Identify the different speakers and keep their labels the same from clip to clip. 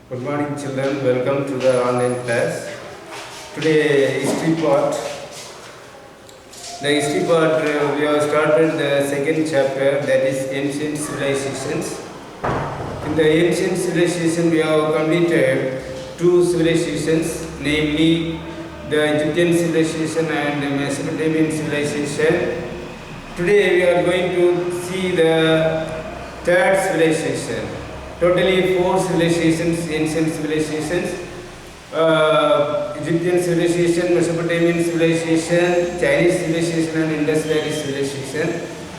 Speaker 1: Good morning, children. Welcome to the online class. Today, history part. The history part, we have started the second chapter, that is ancient civilizations. In the ancient civilization, we have completed two civilizations, namely the Egyptian civilization and the Mesopotamian civilization. Today, we are going to see the third civilization. Totally four civilizations, ancient civilizations. Egyptian civilization, Mesopotamian civilization, Chinese civilization and Indus Valley civilization.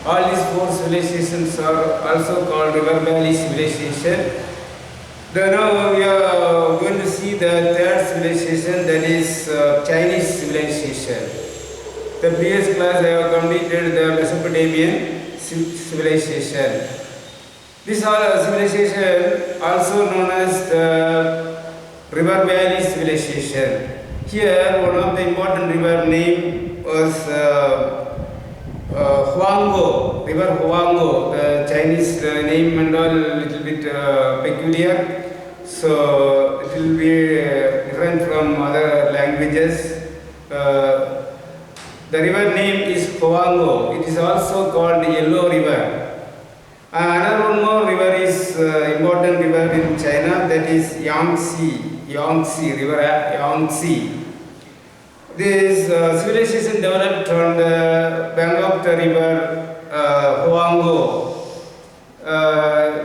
Speaker 1: All these four civilizations are also called River Valley civilization. Now we are going to see the third civilization, that is Chinese civilization. The previous class I have completed the Mesopotamian civilization. This civilization also known as the River Valley civilization. Here one of the important river name was Huanggo, River Huanggo. The Chinese name and all little bit peculiar, so it will be different from other languages. The river name is Huanggo. It is also called Yellow River. Another one more river is important river in China, that is Yangtze River Yangtze. This civilization developed on the bank of the river Huanggo.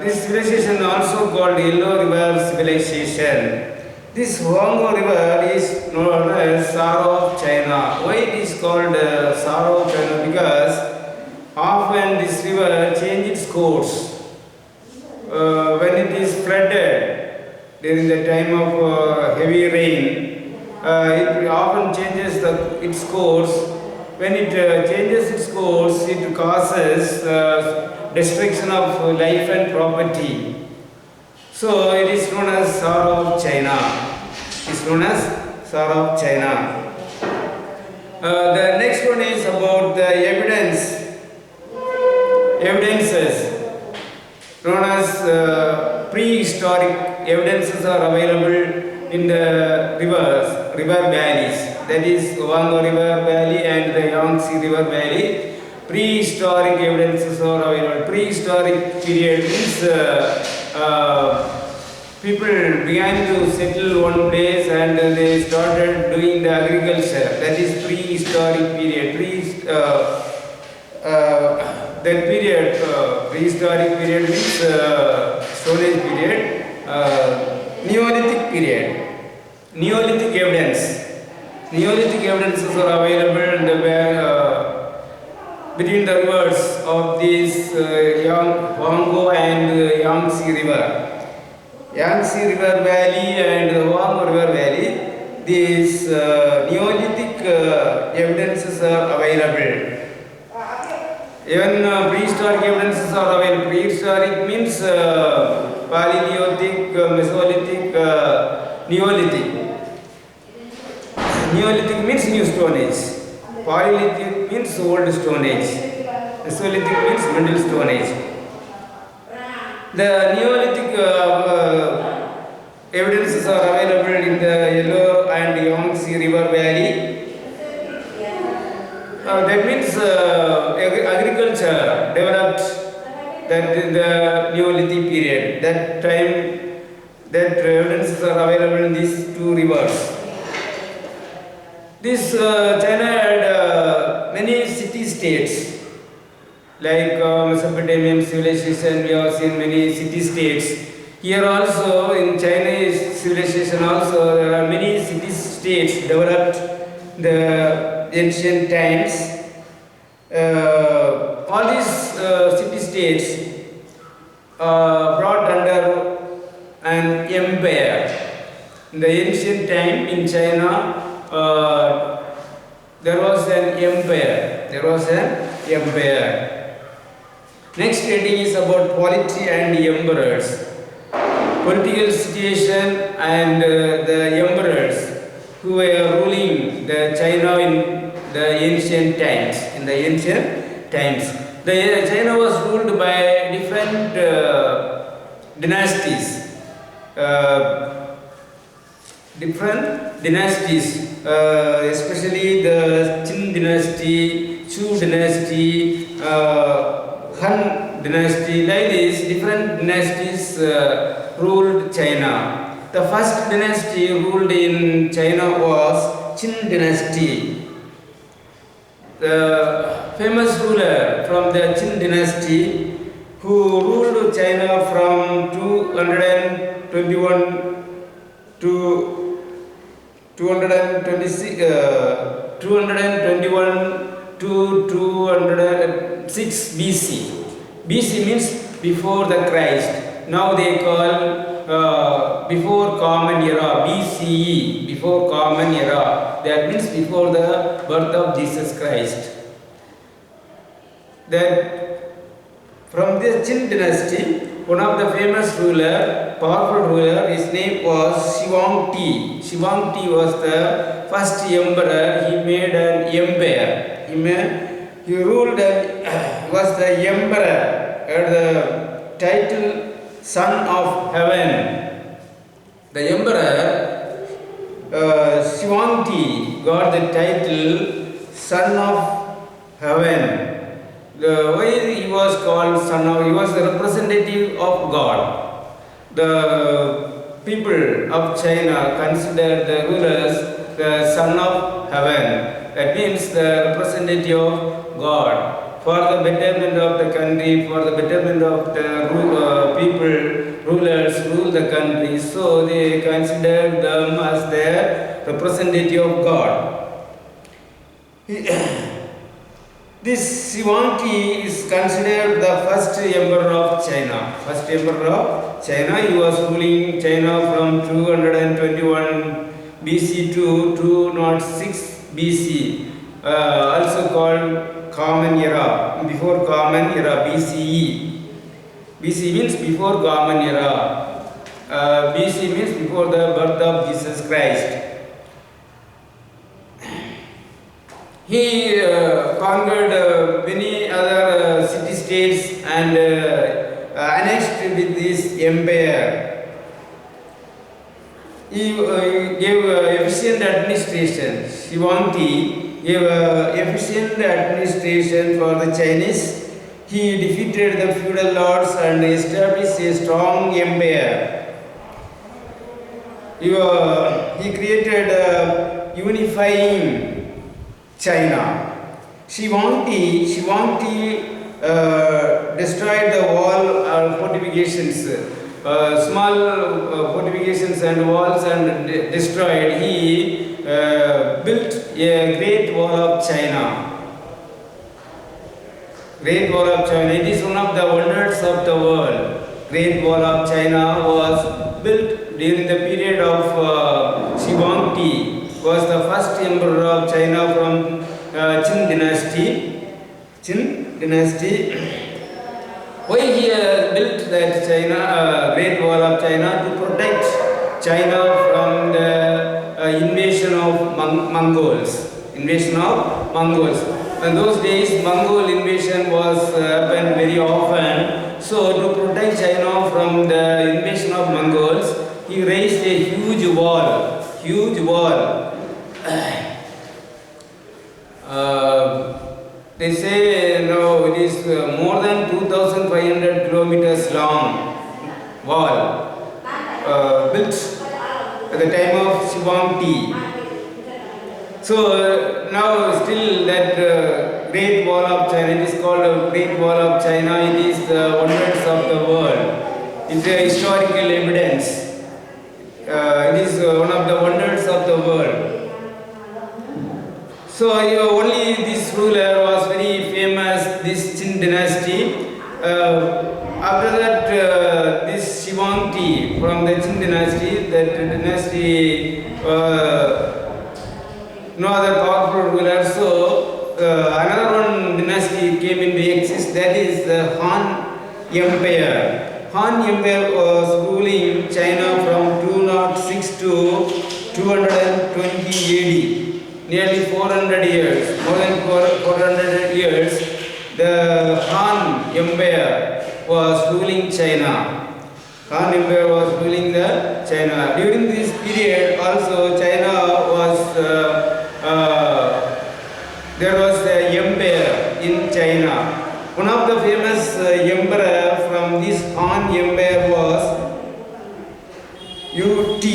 Speaker 1: This civilization also called Yellow River civilization. This Huanggo river is known as Sorrow of China. Why it is called Sorrow of China? Because often this river changes its course. When it is flooded during the time of heavy rain, it often changes its course. When it changes its course, it causes destruction of life and property. So it is known as Sorrow of China. It is known as Sorrow of China. The next one is about the evidences known as prehistoric evidences are available in the river valleys, that is Huanggo River Valley and the Yangtze River Valley. Prehistoric evidences are available. Prehistoric period means people began to settle one place and they started doing the agriculture. That is prehistoric period. That period, prehistoric period means Stone Age period, Neolithic period. Neolithic evidence. Neolithic evidences are available in the between the rivers of this Huanggo and Yangtze River. Yangtze River Valley and Huanggo River Valley, these Neolithic evidences are available. Even prehistoric evidences are available. Prehistoric means Paleolithic, Mesolithic, Neolithic. Neolithic means New Stone Age. Paleolithic means Old Stone Age. Mesolithic means Middle Stone Age. The Neolithic evidences are available in the Yellow and Yangtze River Valley. That means agriculture developed that in the Neolithic period. That time, that evidences are available in these two rivers. This China had many city-states. Like Mesopotamian civilization, we have seen many city-states. Here also, in Chinese civilization also, there are many city-states developed in the ancient times. All these city-states brought under an empire. In the ancient time in China, there was an empire. Next heading is about polity and emperors. Political situation and the emperors who were ruling the China in the ancient times. China was ruled by different dynasties. different dynasties, especially the Qin dynasty, Chu dynasty, Han dynasty. Like this, different dynasties ruled China. The first dynasty ruled in China was Qin dynasty. The famous ruler from the Qin dynasty who ruled China from 221 to 221 to 206 BC. BC means before the Christ. Now they call before Common Era, BCE, before Common Era. That means before the birth of Jesus Christ. That from the Qin dynasty, one of the famous ruler, powerful ruler, his name was Shivangti. Shivangti was the first emperor. He made an empire. He ruled and was the emperor, the title Son of Heaven. The emperor Shivangti got the title Son of Heaven. Why he was called Son of? He was the representative of God. The people of China consider the rulers the Son of Heaven. That means the representative of God. For the betterment of the country, for the betterment of the people, rulers rule the country. So they consider them as the representative of God. This Shivangti is considered the first emperor of China. First emperor of China. He was ruling China from 221 BC to 206 BC. Also called Common Era. Before Common Era, BCE. BC means before Common Era. BC means before the birth of Jesus Christ. He conquered many other city-states and annexed with this empire. He gave efficient administration. Shivangti gave efficient administration for the Chinese. He defeated the feudal lords and established a strong empire. He created unifying China. Shivangti destroyed the wall fortifications, small fortifications and walls, and destroyed. He built a great wall of China. Great Wall of China. It is one of the wonders of the world. Great Wall of China was built during the period of Shivangti. Was the first emperor of China from Qin dynasty. Qin dynasty. Why he built that China, Great Wall of China? To protect China from the invasion of Mongols. Invasion of Mongols. In those days, Mongol invasion was happened very often. So to protect China from the invasion of Mongols, he raised a huge wall. Huge wall. They say no, it is more than 2,500 kilometers long wall built at the time of Shivangti. So now still that Great Wall of China, it is called the Great Wall of China. It is the wonders of the world. It's a historical evidence. It is one of the wonders of the world. So only this ruler was very famous, this Qin dynasty. After that, this Shivangti from the Qin dynasty, that dynasty, no other powerful ruler. So another one dynasty came into existence, that is the Han Empire. Han Empire was ruling China from 206 to 220 AD. Nearly 400 years, more than 400 years, the Han Empire was ruling China. Han Empire was ruling the China. During this period, also China was there was an empire in China. One of the famous emperor from this Han Empire was UT.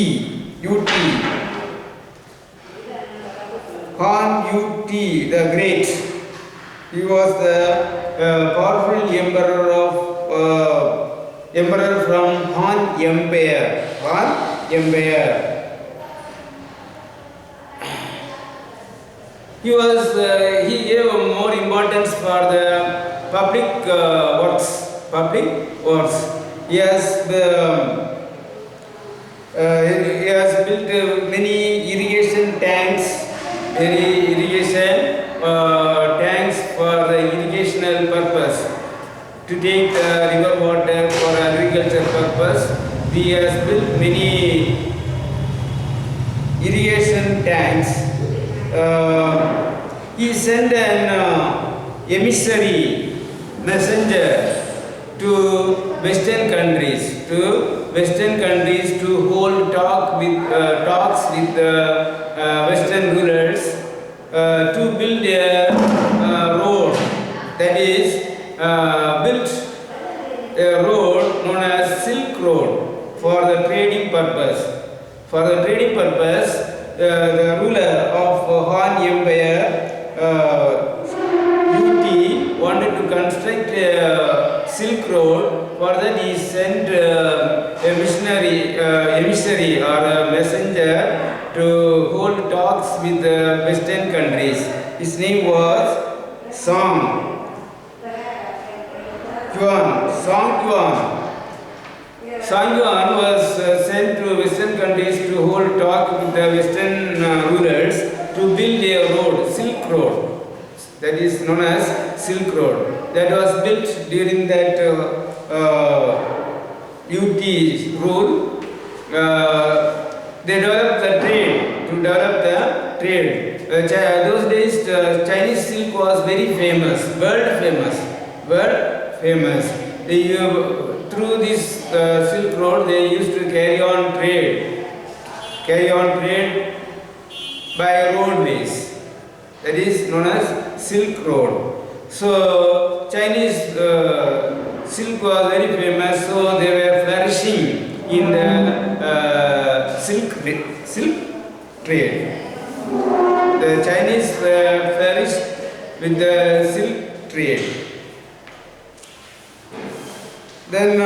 Speaker 1: Han UT the Great. He was the powerful emperor from Han Empire. Han Empire. He gave more importance for the public works. Public works. He has built many irrigation tanks. Tanks for the irrigational purpose, to take the river water for agriculture purpose. He has built many irrigation tanks. He sent an emissary messenger to Western countries, to hold talks with Western rulers to build a road, that is built a road known as Silk Road for the trading purpose. For the trading purpose, the ruler of Han Empire, UT, wanted to construct a Silk Road. For that, he sent a emissary or a messenger to hold talks with the Western countries. His name was Song Yuan was sent to Western countries to hold talk with the Western rulers to build a road, Silk Road, that is known as Silk Road, that was built during that UT rule. They developed the trade. Those days, Chinese silk was very famous, world famous. Through this Silk Road, they used to carry on trade by roadways. That is known as Silk Road. So Chinese silk was very famous. So they were flourishing in the silk trade. The Chinese flourished with the silk trade. Then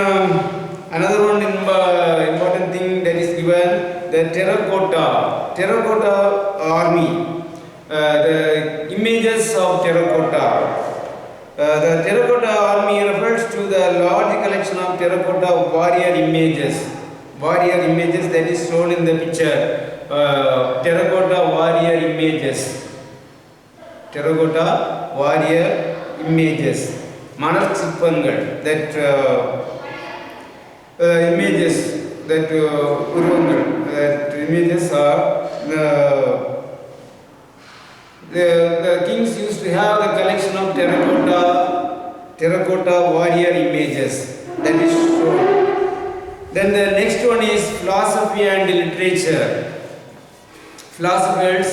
Speaker 1: another one important thing that is given, the terracotta army, the images of terracotta. The terracotta army refers to the large collection of terracotta warrior images that is shown in the picture. Terracotta warrior images. Manarchippangal, that images, that images are the kings used to have the collection of terracotta warrior images, that is shown. Then the next one is philosophy and literature. Philosophers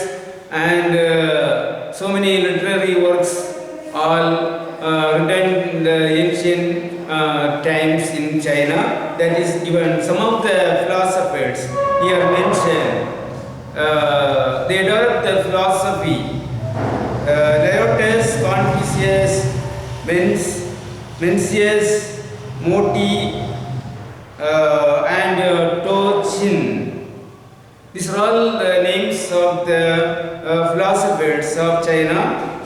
Speaker 1: and so many literary works all written in the ancient times in China, that is given. Some of the philosophers here mentioned, they developed the philosophy. Laertes, Confucius, Mencius, Moti, and Tochin. These are all the names of the philosophers of China.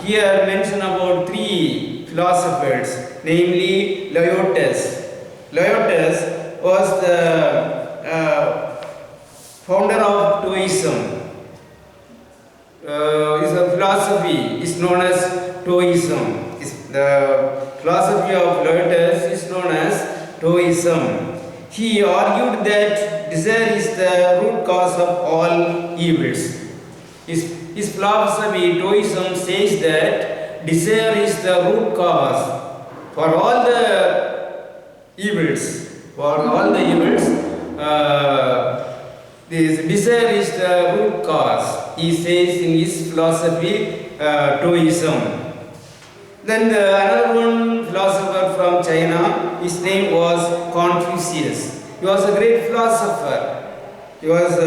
Speaker 1: Here mention about three philosophers, namely Laertes. Laertes was the founder of Taoism. His philosophy is known as Taoism. The philosophy of Laertes is known as Taoism. He argued that desire is the root cause of all evils. His philosophy, Taoism, says that desire is the root cause for all the evils. For all the evils, this desire is the root cause, he says in his philosophy, Taoism. Then another one philosopher from China, his name was Confucius. He was a great philosopher. He was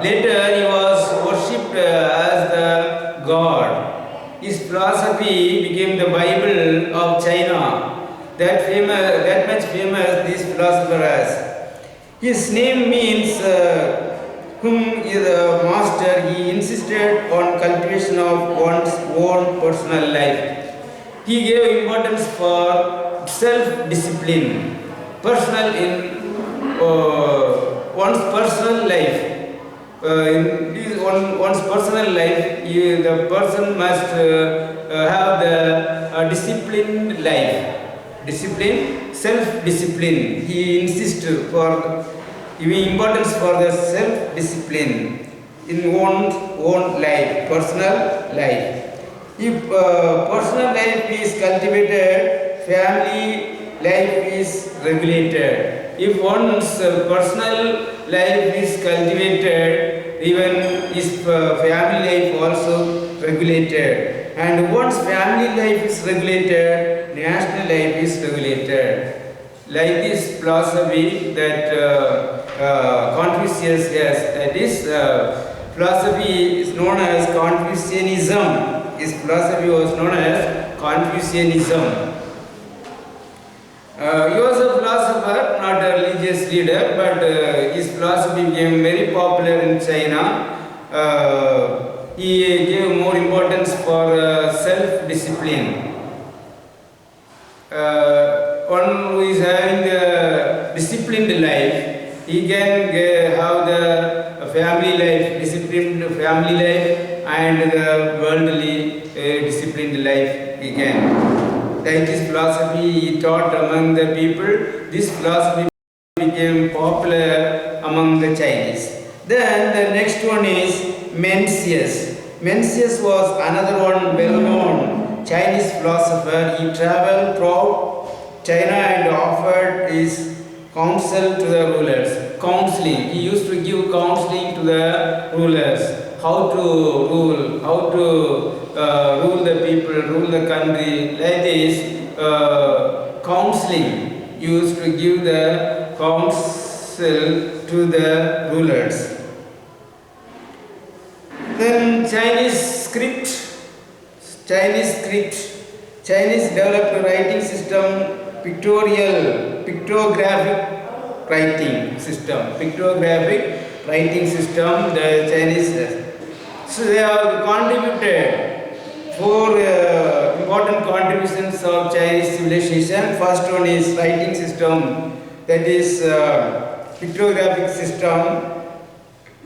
Speaker 1: later he was worshipped as the god. His philosophy became the Bible of China. That much famous this philosopher is. His name means whom is the master. He insisted on cultivation of one's own personal life. He gave importance for self-discipline, personal in one's personal life. In one's personal life, the person must have the disciplined life. Discipline, self-discipline. He insists for giving importance for the self-discipline in one's own life, personal life. If personal life is cultivated, family life is regulated. If one's personal life is cultivated, even his family life also regulated. And once family life is regulated, national life is regulated. Like this philosophy that Confucius has, that is philosophy is known as Confucianism. His philosophy was known as Confucianism. He was a philosopher, not a religious leader, but his philosophy became very popular in China. He gave more importance for self-discipline. One who is having a disciplined life, he can have the family life, disciplined family life, and the worldly disciplined life he can. Like this philosophy he taught among the people. This philosophy became popular among the Chinese. Then the next one is Mencius. Mencius was another one well-known Chinese philosopher. He traveled throughout China and offered his counsel to the rulers. Counseling. He used to give counseling to the rulers. How to rule, how to rule the people, rule the country. Like this, counseling. He used to give the counsel to the rulers. Then Chinese developed a writing system, pictographic writing system, the Chinese. So they have contributed four important contributions of Chinese civilization. First one is writing system, that is pictographic system,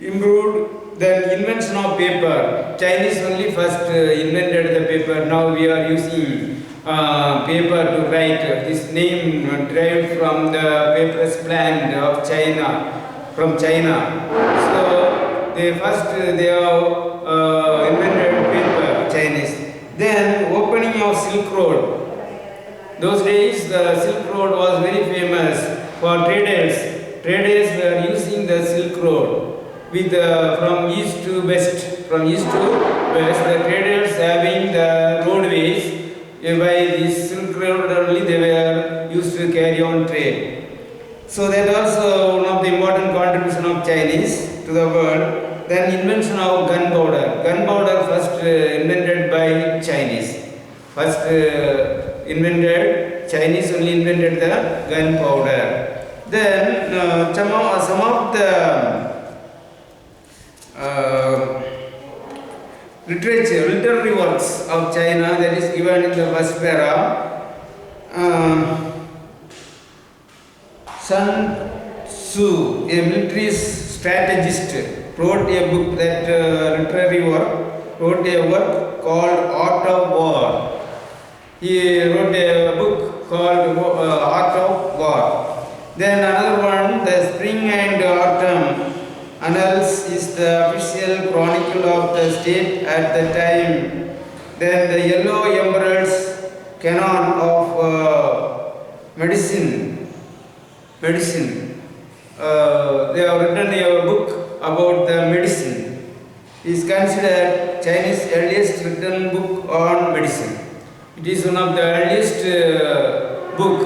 Speaker 1: improved. Then invention of paper. Chinese only first invented the paper. Now we are using paper to write. This name derived from the papyrus plant of China, from China. So they have invented paper, Chinese. Then opening of Silk Road. Those days the Silk Road was very famous for traders. Traders were using the Silk Road. With from east to west, the traders having the roadways, by this Silk Road only they were used to carry on trade. So that also one of the important contribution of Chinese to the world. Then invention of gunpowder. Gunpowder first invented by Chinese. Chinese only invented the gunpowder. Then some of the literary works of China that is given in the first para. Sun Tzu, a military strategist, wrote a book, wrote a work called Art of War. He wrote a book called Art of War. Then another one, the Spring and Autumn Annals, is the official chronicle of the state at the time. Then the Yellow Emperor's Canon of Medicine medicine. They have written a book about the medicine. It is considered Chinese earliest written book on medicine. It is one of the earliest book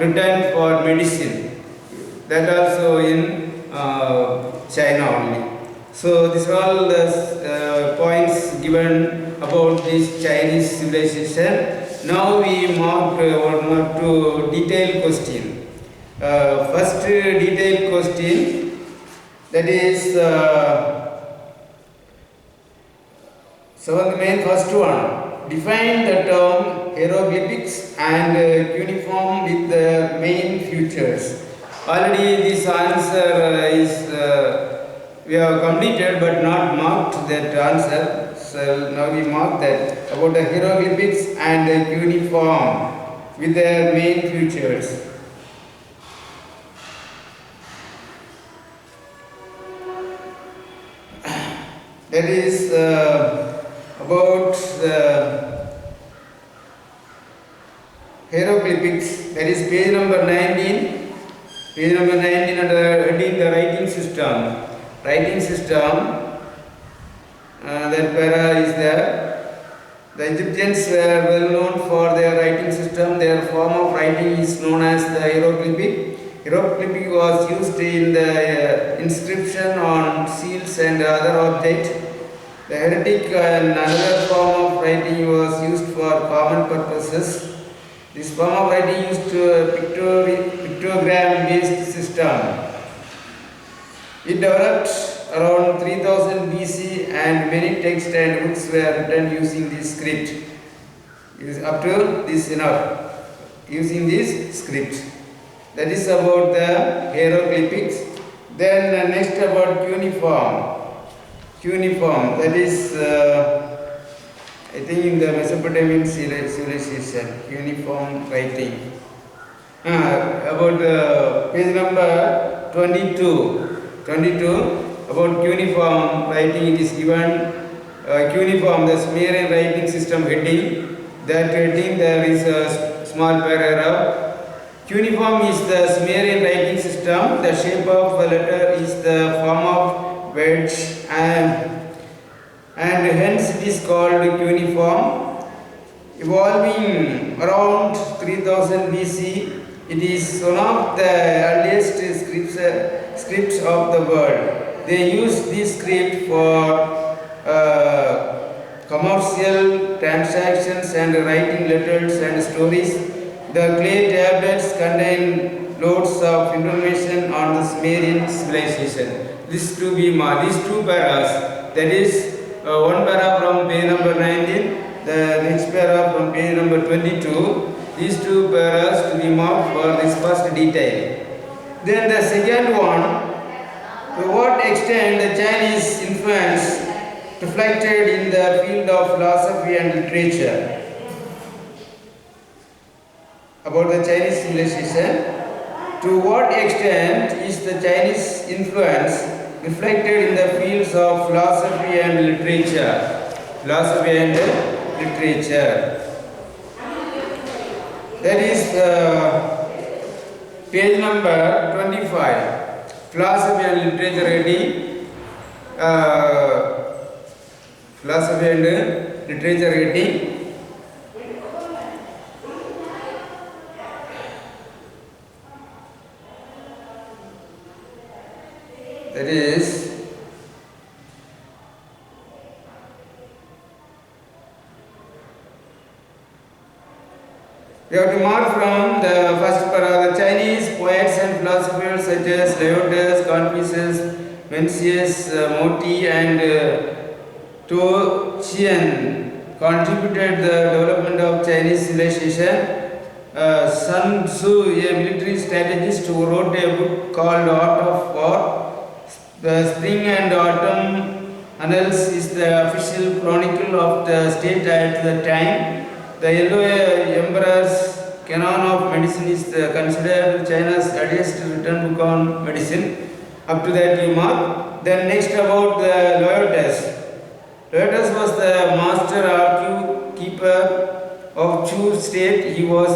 Speaker 1: written for medicine. That also in China only. So these are all the points given about this Chinese civilization. Now we move to detailed question. First detailed question, that is so the main first one. Define the term hieroglyphics and cuneiform with the main features. Already this answer is we have completed but not marked that answer. So now we mark that about the hieroglyphics and the cuneiform with their main features. That is about the hieroglyphics. That is page number 19. Page number 19 under heading the writing system. Writing system. That para is there. The Egyptians were well known for their writing system. Their form of writing is known as the hieroglyphic. Hieroglyphic was used in the inscription on seals and other objects. The hieratic and another form of writing was used for common purposes. This form of writing used a pictogram-based system. It developed around 3000 BC and many texts and books were written using this script. Up to this enough. Using this script. That is about the hieroglyphics. Then next about cuneiform. Cuneiform, that is I think in the Mesopotamian civilization, cuneiform writing. About page number 22. About cuneiform writing, it is given cuneiform, the Sumerian writing system heading. That heading there is a small paragraph. Cuneiform is the Sumerian writing system. The shape of the letter is the form of wedge and hence it is called cuneiform. Evolving around 3000 BC, it is one of the earliest scripts of the world. They use this script for commercial transactions and writing letters and stories. The clay tablets contain loads of information on the Sumerian civilization. These two paras, that is one para from page number 19, the next para from page number 22. These two paras to be marked for this first detail. Then the second one, to what extent the Chinese influence reflected in the field of philosophy and literature. About the Chinese civilization, to what extent is the Chinese influence reflected in the fields of philosophy and literature? Philosophy and literature. That is page number 25. Philosophy and literature reading. Philosophy and literature reading. That is we have to mark from the first para. The Chinese poets and philosophers such as Laertes, Confucius, Mencius, Moti and To Chien contributed the development of Chinese civilization. Sun Tzu, a military strategist who wrote a book called Art of War. The Spring and Autumn Annals is the official chronicle of the state at the time. The Yellow Emperor's Canon of Medicine is considered China's earliest written book on medicine. Up to that you mark. Then next about the Laertes. Laertes was the master archive keeper of Chu state. He was the